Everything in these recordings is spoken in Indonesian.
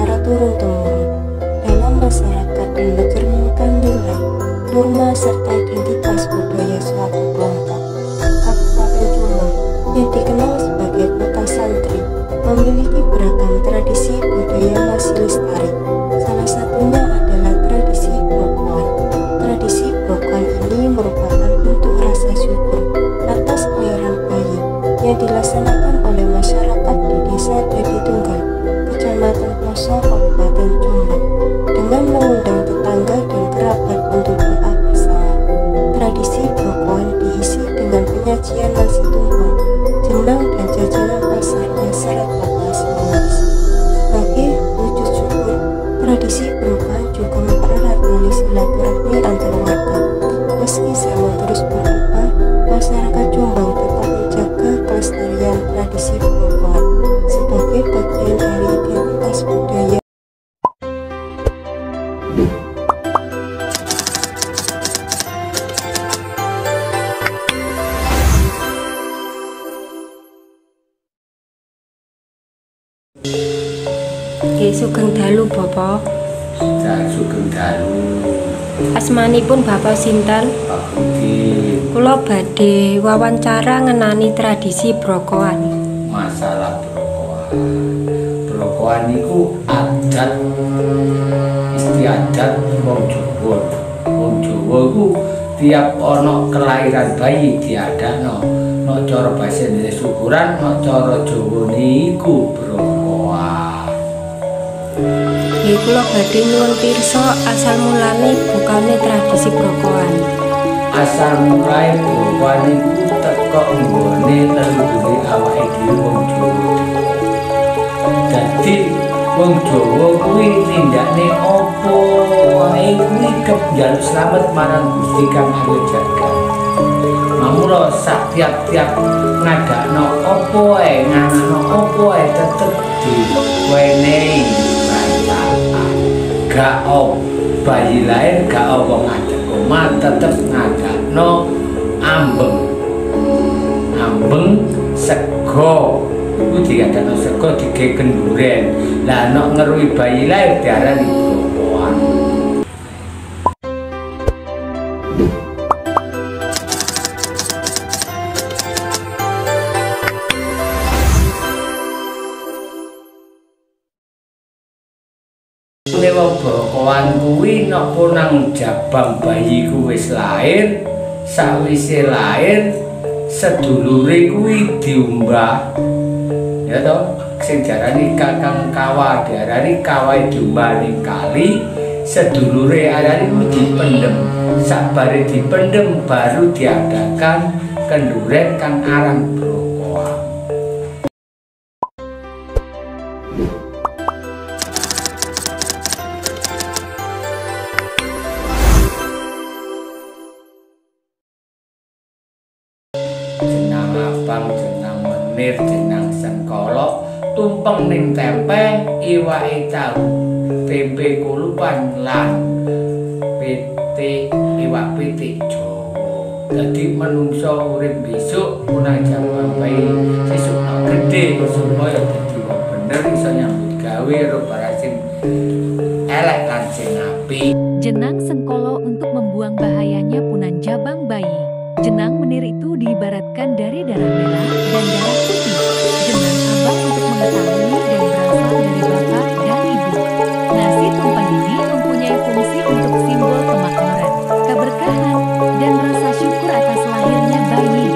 secara turun-temurun dalam masyarakat dan mencerminkan nilai, norma, serta identitas budaya suatu kelompok. Kabupaten Jombang yang dikenal sebagai kota santri memiliki beragam tradisi budaya masih lestari. Salah satunya adalah tradisi brokoan. Tradisi brokoan ini merupakan bentuk rasa syukur atas kelahiran bayi yang dilaksanakan oleh masyarakat di Desa Dadi Tunggal, Kecamatan Poso, Kabupaten Jombang, dengan mengundang tetangga dan kerabat untuk doa bersama. Tradisi brokoan diisi dengan penyajian nasi tumpeng, jenang, dan jajanan pasar yang syarat manis. Sebagai wujud syukur, tradisi brokoan juga mempererat tali silaturahmi antar warga. Meski zaman terus berubah, masyarakat Jombang tetap menjaga kelestarian tradisi brokoan sebagai bagian dari identitas budaya. Sugeng dalu Bapak. Sugeng dalu. Asmanipun Bapak sinten? Pak Budi. Kula badhe wawancara ngenani tradisi brokoan. Masalah brokoan. Brokoan niku adat istiadat wong Jawa. Wong Jawa iku tiap ana kelahiran bayi diadakno. Nek cara basa Indonesia syukuran, nek cara Jawane iku brokoan. Nggih kula badhe nyuwun pirsa asal mulane bukane tradisi brokoan. Asal mulai brokoan iku teko nggone leluhure awake dhewe wong Jawa. Dadi wong Jawa kuwi tindakne apa wae kuwi njaluk slamet marang Gusti Kang Ayu Jagat. Mamula sak tiap-tiap ngadakno apa wae, nganakno apa wae tetep diwenehi perayaan. Gak bayi lahir gak apa ngadek omah tetep ngadakno ambeng. Ambeng sego. Iku digadakno sego dige kenduren. Lah nek ngeruhi bayi lahir diarani brokoan. Wong brokoan kuwi nek nang jabang bayi kuwi wis lahir, sawise lahir sedulure kuwi diumbah. Ya toh, sing diarani kakang kawah, diarani kawah diumbah ning kali, sedulure arane kuwi dipendhem. Sabare dipendhem baru diadakan kenduren kang aran brokoan. Jenang abang, jenang menir, jenang sengkolo, tumpeng ning tempe, iwake tahu, tempe kulupan lan pitik, iwak pitik Jawa. Dadi menungso urip besok punang jaman bayi sesuk nak gede supaya dadi wong bener iso nyambut gawe karo parasin elek lan sing apik. Jenang sengkolo untuk membuang bahayanya punan jabang bayi. Jenang menir itu diibaratkan dari darah merah dan darah putih. Jenang abang untuk mengetahui dan berasal dari bapak dan ibu. Nasi tumpeng ini mempunyai fungsi untuk simbol kemakmuran, keberkahan, dan rasa syukur atas lahirnya bayi.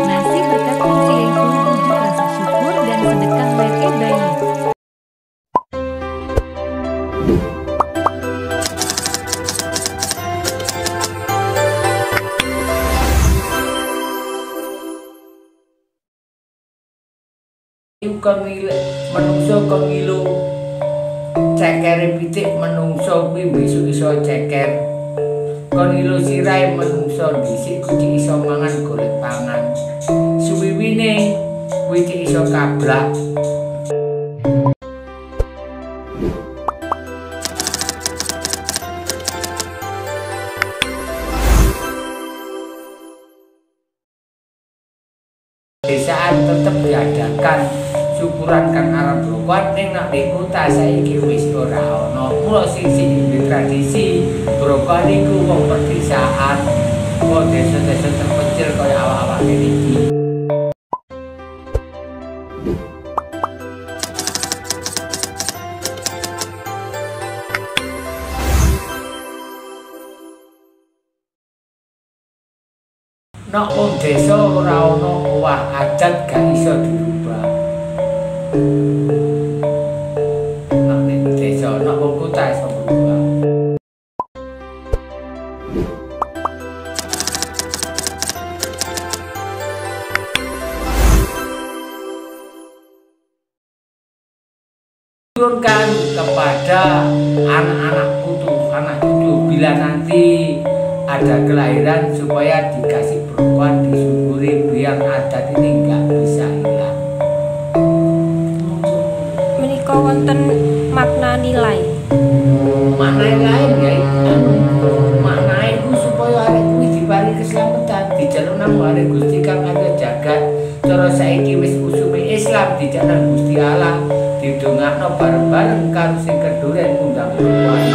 Nasi berkat fungsi yaitu wujud rasa syukur dan sedekah leke bayi. Menungso kok ngilu cekere pitik menungso kuwi besok iso ceker. Kon ngilu sirahe menungso dhisik kuwi iso mangan golek pangan. Suwiwine kuwi iso kablak. Desaan tetap diadakan syukuran kang aran brokoan ning nak di kota saiki wis Mamula sing tradisi brokoan iku wong perdesaan, wong desa-desa terpencil kaya awak-awak kene iki. Nek wong desa ora ana owah adat gak iso dirubah. Nek ning desa nek wong kota iso berubah. Turunkan kepada anak-anak cucu bila nanti ada kelahiran supaya dikasih brokoan, disyukuri biar adat ini nggak bisa hilang. Menika wonten makna nilai. Makna lain ya, makna itu supaya arek kuwi diparingi keselamatan, dijaluk nang arek Gusti Kang Arya Jagat. Cara saiki wis usume Islam dijak nang Gusti Allah, didongakno bareng-bareng karo sing keduren undang brokoan.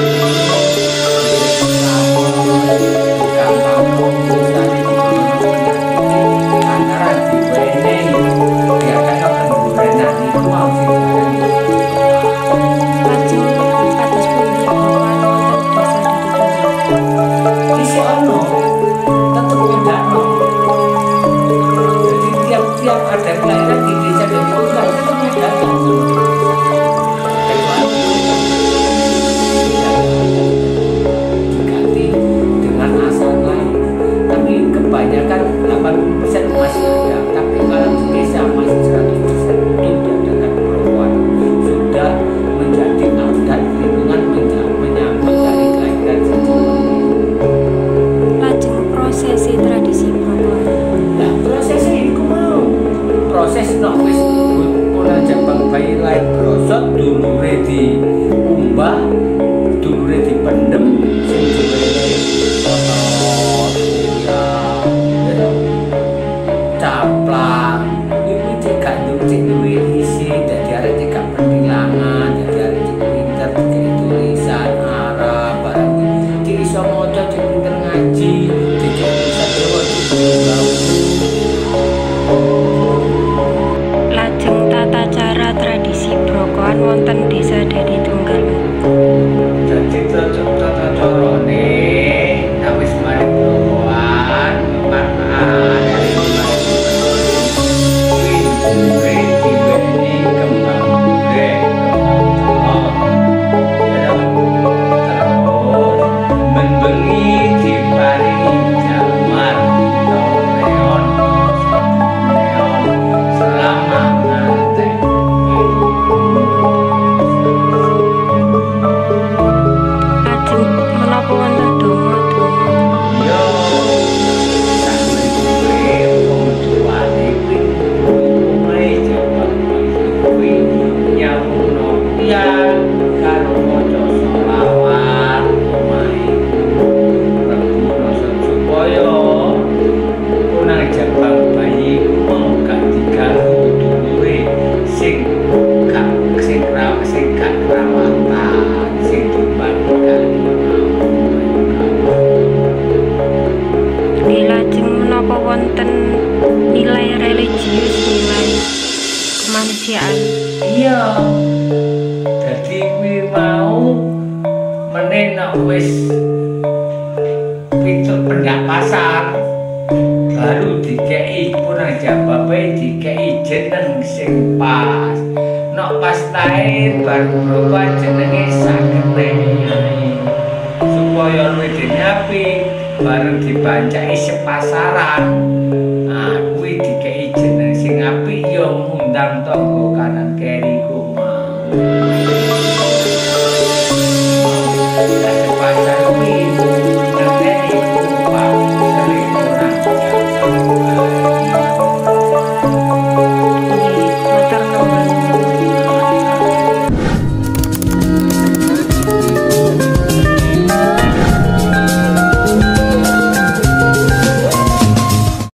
Kebanyakan 80% masih ada, tapi kalau di desa masih 100% untuk diadakan brokoan. Sudah menjadi adat lingkungan menyambut dari kelahiran sejarah. Lajeng prosesi tradisi brokoan. Nah, prosesnya itu mau proses nok wis pola jambang bayi lain brosot dulure diumbah, dulure dipendem sing diwenehi caplang itu cekak cek duwe isi dadi arek cekak pendilangan, dadi arek cek pinter cek tulisan Arab barang cek iso maca cek pinter ngaji cek bisa Jawa cek gaul. Lajeng tata cara tradisi brokoan wonten desa Dadi Tunggal. Jadi tata carane nek wis mari brokoan makan kemanusiaan. Iya. Jadi kuwi mau meneh nek wis pitur pendak pasar baru dikei punang jababe dikei jeneng sing pas. Nek pas lahir baru brokoan jenenge sakene supaya luwih dinyapi bareng dibancai sepasaran.